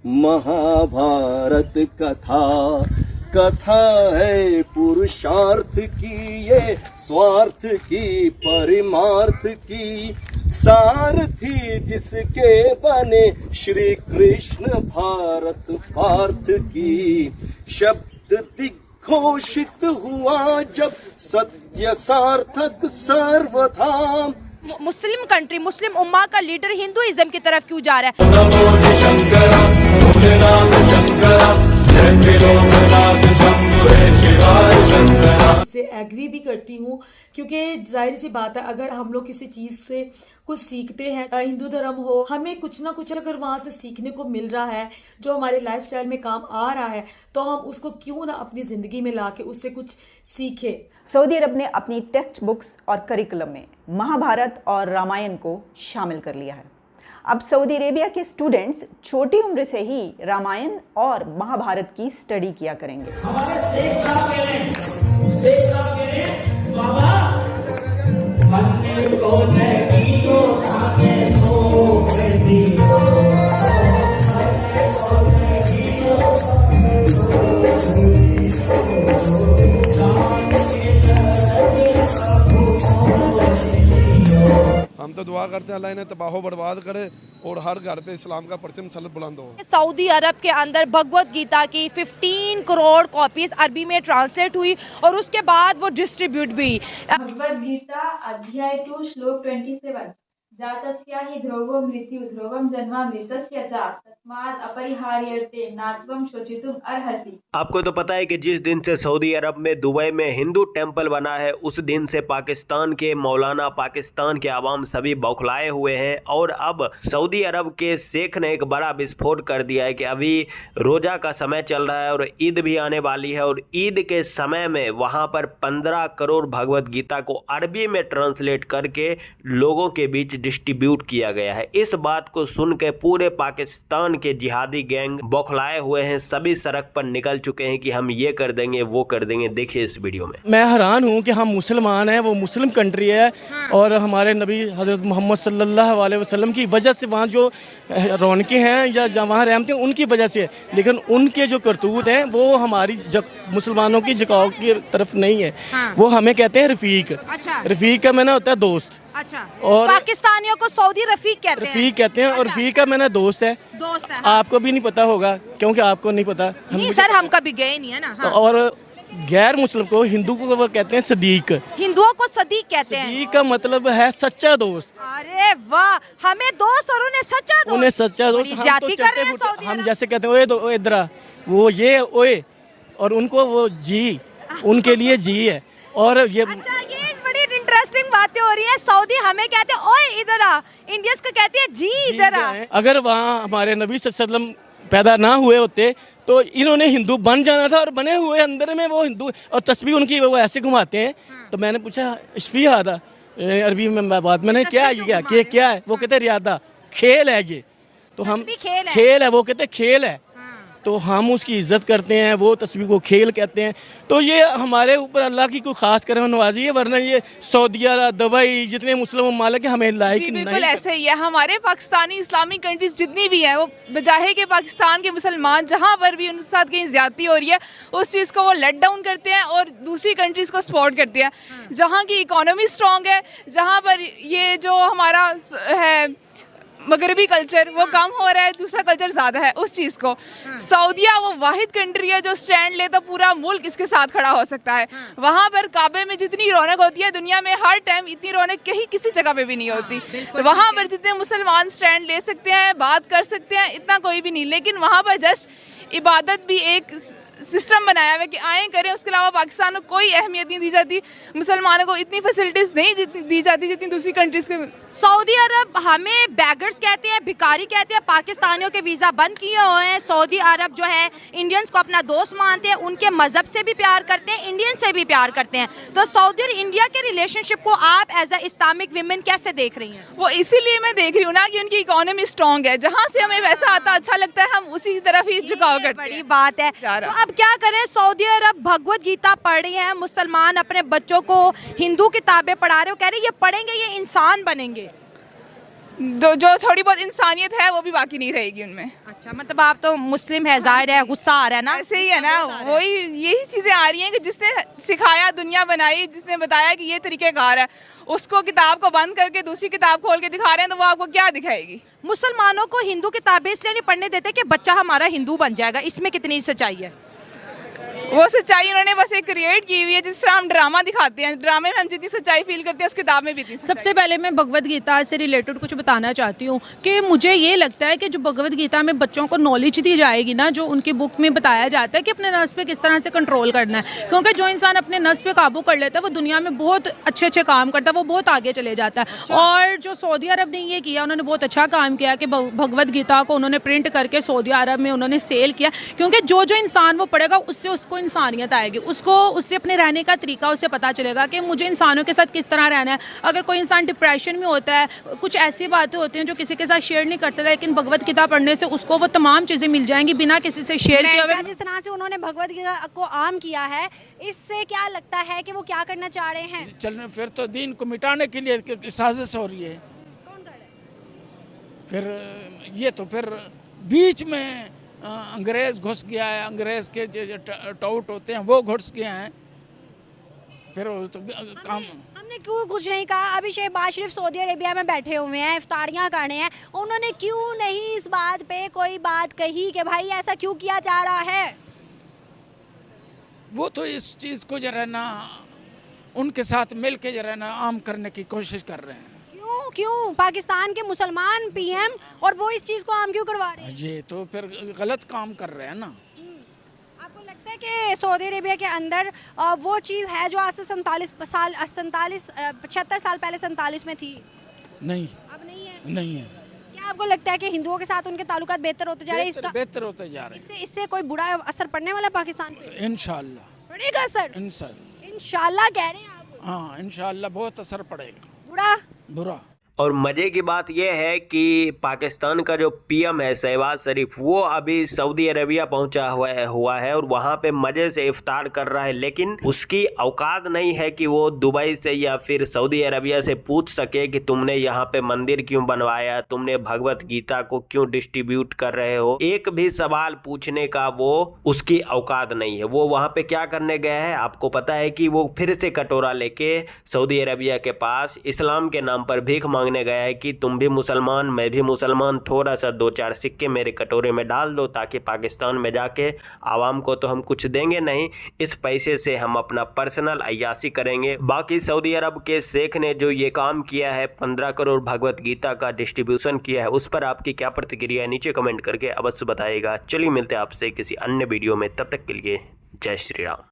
महाभारत कथा। कथा है पुरुषार्थ की, ये स्वार्थ की, परिमार्थ की, सारथी जिसके बने श्री कृष्ण भारत पार्थ की। शब्द दिग्घोषित हुआ जब सत्य सार्थक सर्वथा। मुस्लिम कंट्री, मुस्लिम उम्मा का लीडर हिंदुइज्म की तरफ क्यों जा रहा है? से एग्री भी करती हूँ, क्योंकि जाहिर सी बात है अगर हम लोग किसी चीज से कुछ सीखते हैं, हिंदू धर्म हो, हमें कुछ ना कुछ अगर वहां से सीखने को मिल रहा है जो हमारे लाइफस्टाइल में काम आ रहा है, तो हम उसको क्यों ना अपनी जिंदगी में लाके उससे कुछ सीखे। सऊदी अरब ने अपनी टेक्स्ट बुक्स और करिकुलम में महाभारत और रामायण को शामिल कर लिया है। अब सऊदी अरेबिया के स्टूडेंट्स छोटी उम्र से ही रामायण और महाभारत की स्टडी किया करेंगे। हम तो दुआ करते हैं अल्लाह इन्हें तबाह बर्बाद करे और हर घर पे इस्लाम का परचम सल्लत बुलंद हो। सऊदी अरब के अंदर भगवत गीता की 15 करोड़ कॉपीज अरबी में ट्रांसलेट हुई और उसके बाद वो डिस्ट्रीब्यूट भी हुई। भगवत गीता अध्याय 2 श्लोक 27 जातस्या हि ध्रुवो मृत्यु ध्रुवम जन्मा मृतस्य च तस्माद् अपरिहार्यते नात्वं शोचितुम अर्हसि। आपको तो पता है कि जिस दिन से सऊदी अरब में दुबई में हिंदू टेंपल बना है, उस दिन से पाकिस्तान के मौलाना, पाकिस्तान के आवाम सभी बौखलाए हुए हैं। और अब सऊदी अरब के शेख ने एक बड़ा विस्फोट कर दिया है कि अभी रोज़ा का समय चल रहा है और ईद भी आने वाली है, और ईद के समय में वहाँ पर 15 करोड़ भगवत गीता को अरबी में ट्रांसलेट करके लोगों के बीच डिस्ट्रीब्यूट किया गया है। इस बात को सुन के पूरे पाकिस्तान के जिहादी गैंग बौखलाए हुए हैं, सभी सड़क पर निकल चुके हैं कि हम ये कर देंगे, वो कर देंगे। देखिए इस वीडियो में। मैं हैरान हूँ कि हम मुसलमान हैं, वो मुस्लिम कंट्री है, और हमारे नबी हज़रत मोहम्मद सल्लल्लाहु अलैहि वसल्लम की वजह से वहाँ जो रौनकें हैं या वहाँ रहमतें उनकी वजह से, लेकिन उनके जो करतूत हैं वो हमारी मुसलमानों की झुकाव की तरफ नहीं है। वो हमें कहते हैं रफ़ीक। अच्छा। रफ़ीक का मैंने होता है दोस्त। अच्छा। और पाकिस्तानियों को सऊदी रफीक कहते हैं। रफ़ीक कहते हैं। और रफ़ीक का मैंने दोस्त है। दोस्त है। हाँ। आपको भी नहीं पता होगा क्योंकि आपको नहीं पता। नहीं सर, हम कभी गए नहीं है ना। हाँ। और गैर मुस्लिम को, हिंदू को वो कहते हैं सदीक। हिंदुओं को सदीक कहते हैं। सदीक का मतलब है सच्चा दोस्त। अरे वाह, हमें दोस्त और उन्हें सच्चा दोस्त। उन्हें सच्चा दोस्त। हम जैसे कहते हैं ओए दो इधर आ, वो ये ओए, और उनको वो जी, उनके लिए जी है। और ये अच्छा, ये बड़ी इंटरेस्टिंग बातें हो रही है। सऊदी हमें कहते हैं ओए इधर आ, इंडियंस को कहते हैं जी इधर आ। अगर वहाँ हमारे नबी सल्लल्लाहु अलैहि वसल्लम पैदा ना हुए होते तो इन्होंने हिंदू बन जाना था, और बने हुए अंदर में वो हिंदू, और तस्वीर उनकी वो ऐसे घुमाते हैं। तो मैंने पूछा इश्फी हादा, अरबी में बात, मैंने क्या है? वो कहते रियादा, खेल है ये। तो हम खेल है, वो कहते खेल है। तो हम उसकी इज्जत करते हैं, वो तस्वीर को खेल कहते हैं। तो ये हमारे ऊपर अल्लाह की कोई खास करम नवाजी है, वरना ये सऊदीया, दुबई जितने मुस्लिम ममालिक हैं हमें लायक नहीं। बिल्कुल ऐसे ही है। हमारे पाकिस्तानी इस्लामिक कंट्रीज जितनी भी हैं, वो बजाय के पाकिस्तान के मुसलमान जहाँ पर भी उनके साथ कहीं ज्यादती हो रही है उस चीज़ को वो लेट डाउन करते हैं और दूसरी कंट्रीज़ को सपोर्ट करते हैं। जहाँ की इकोनॉमी स्ट्रॉन्ग है, जहाँ पर ये जो हमारा है मगरबी कल्चर वो कम हो रहा है, दूसरा कल्चर ज़्यादा है उस चीज़ को। सऊदीया वो वाहिद कंट्री है जो स्टैंड ले तो पूरा मुल्क इसके साथ खड़ा हो सकता है। वहाँ पर काबे में जितनी रौनक होती है दुनिया में हर टाइम इतनी रौनक कहीं किसी जगह पे भी नहीं होती। वहाँ पर जितने मुसलमान स्टैंड ले सकते हैं, बात कर सकते हैं, इतना कोई भी नहीं। लेकिन वहाँ पर जस्ट इबादत भी एक सिस्टम बनाया हुआ है कि आए करें, उसके अलावा पाकिस्तान को कोई अहमियत नहीं दी जाती। मुसलमानों को इतनी फैसिलिटीज़ नहीं दी जाती जितनी दूसरी कंट्रीज़ के। सऊदी अरब हमें बैगर्स कहते हैं, भिखारी कहते हैं, पाकिस्तानियों के वीज़ा बंद किए हुए हैं। सऊदी अरब जो है इंडियंस को अपना दोस्त मानते हैं, उनके मज़हब से भी प्यार करते हैं, इंडियन से भी प्यार करते हैं। तो सऊदी और इंडिया के रिलेशनशिप को आप एज अ इस्लामिक वीमेन कैसे देख रही हैं? वो इसीलिए मैं देख रही हूँ ना कि उनकी इकोनॉमी स्ट्रॉन्ग है, जहाँ से हमें वैसा आता अच्छा लगता है हम उसी तरफ ही झुकाव करते हैं। बड़ी बात है। तो अब क्या करें, सऊदी अरब भगवत गीता पढ़ रही है, मुसलमान अपने बच्चों को हिंदू किताबें पढ़ा रहे हो, कह रहे ये पढ़ेंगे ये इंसान बनेंगे। जो थोड़ी बहुत इंसानियत है वो भी बाकी नहीं रहेगी उनमें। अच्छा, मतलब आप तो मुस्लिम है, जाहिर है गुस्सा आ रहा है ना? ऐसे ही है ना, वही यही चीज़ें आ रही हैं कि जिसने सिखाया, दुनिया बनाई, जिसने बताया कि ये तरीक़ेकार है, उसको किताब को बंद करके दूसरी किताब खोल के दिखा रहे हैं, तो वो आपको क्या दिखाएगी? मुसलमानों को हिंदू किताबें इसलिए नहीं पढ़ने देते कि बच्चा हमारा हिंदू बन जाएगा, इसमें कितनी सच्चाई है? वो सच्चाई उन्होंने बस एक क्रिएट की हुई है, जिस तरह हम ड्रामा दिखाते हैं, ड्रामे में हम जितनी सच्चाई फील करते हैं उस किताब में भी इतनी सच्चाई। सबसे पहले मैं भगवत गीता से रिलेटेड कुछ बताना चाहती हूँ कि मुझे ये लगता है कि जो भगवत गीता में बच्चों को नॉलेज दी जाएगी ना, जो उनकी बुक में बताया जाता है कि अपने नफ्स पे किस तरह से कंट्रोल करना है, क्योंकि जो इंसान अपने नफ्स पे काबू कर लेता है वो दुनिया में बहुत अच्छे काम करता है, वो बहुत आगे चले जाता है। और जो सऊदी अरब ने ये किया, उन्होंने बहुत अच्छा काम किया कि भगवत गीता को उन्होंने प्रिंट करके सऊदी अरब में उन्होंने सेल किया, क्योंकि जो इंसान वो पढ़ेगा उससे उसको इंसानियत आएगी, उससे अपने रहने का तरीका उसे पता चलेगा कि मुझे इंसानों के साथ किस तरह रहना है। अगर कोई इंसान डिप्रेशन में होता है, कुछ ऐसी बातें होती हैं जो किसी के साथ शेयर नहीं कर सकता, लेकिन भगवत गीता पढ़ने से उसको वो तमाम चीज़ें मिल जाएंगी बिना किसी से शेयर किए हुए। जिस तरह से उन्होंने भगवत गीता को आम किया है, इससे क्या लगता है कि वो क्या करना चाह रहे हैं? चलने फिर तो दीन को मिटाने के लिए साजिश हो रही है। कौन कर रहा है? फिर ये तो फिर बीच में अंग्रेज़ घुस गया है, अंग्रेज़ के जो टाउट होते हैं वो घुस गए हैं, फिर तो काम। हमने क्यों कुछ नहीं कहा? अभी शहबाज शरीफ सऊदी अरेबिया में बैठे हुए हैं, इफ्तारियां कर रहे हैं, उन्होंने क्यों नहीं इस बात पे कोई बात कही कि भाई ऐसा क्यों किया जा रहा है? वो तो इस चीज़ को जो है ना उनके साथ मिल के जो है ना आम करने की कोशिश कर रहे हैं। क्यों पाकिस्तान के मुसलमान पीएम और वो इस चीज़ को आम क्यों करवा रहे हैं? ये तो फिर गलत काम कर रहे हैं ना। आपको लगता है कि सऊदी अरेबिया के अंदर वो चीज़ है जो आज से 75 साल पहले 47 में थी? नहीं, अब नहीं है। नहीं है। क्या आपको लगता है कि हिंदुओं के साथ उनके ताल्लुकात बेहतर होते जा रहे हैं? इसका बेहतर होते जा रहे हैं। इससे कोई बुरा असर पड़ने वाला पाकिस्तान पे? इंशाल्लाह पड़ेगा असर। इंशाल्लाह कह रहे हैं आप? हाँ, इंशाल्लाह बहुत असर पड़ेगा। बुरा। और मज़े की बात यह है कि पाकिस्तान का जो पीएम है शहबाज शरीफ, वो अभी सऊदी अरेबिया पहुंचा हुआ है और वहां पे मज़े से इफ्तार कर रहा है, लेकिन उसकी औकात नहीं है कि वो दुबई से या फिर सऊदी अरेबिया से पूछ सके कि तुमने यहाँ पे मंदिर क्यों बनवाया, तुमने भगवत गीता को क्यों डिस्ट्रीब्यूट कर रहे हो। एक भी सवाल पूछने का वो उसकी औकात नहीं है। वो वहाँ पे क्या करने गया है आपको पता है कि वो फिर से कटोरा लेके सऊदी अरेबिया के पास इस्लाम के नाम पर भीख मांगने गया है कि तुम भी मुसलमान, मैं भी मुसलमान, थोड़ा सा 2-4 सिक्के मेरे कटोरे में डाल दो ताकि पाकिस्तान में जाके आवाम को तो हम कुछ देंगे नहीं, इस पैसे से हम अपना पर्सनल अय्याशी करेंगे। बाकी सऊदी अरब के शेख ने जो ये काम किया है, 15 करोड़ भगवत गीता का डिस्ट्रीब्यूशन किया है, उस पर आपकी क्या प्रतिक्रिया है नीचे कमेंट करके अवश्य बताइएगा। चलिए मिलते हैं आपसे किसी अन्य वीडियो में, तब तक के लिए जय श्री राम।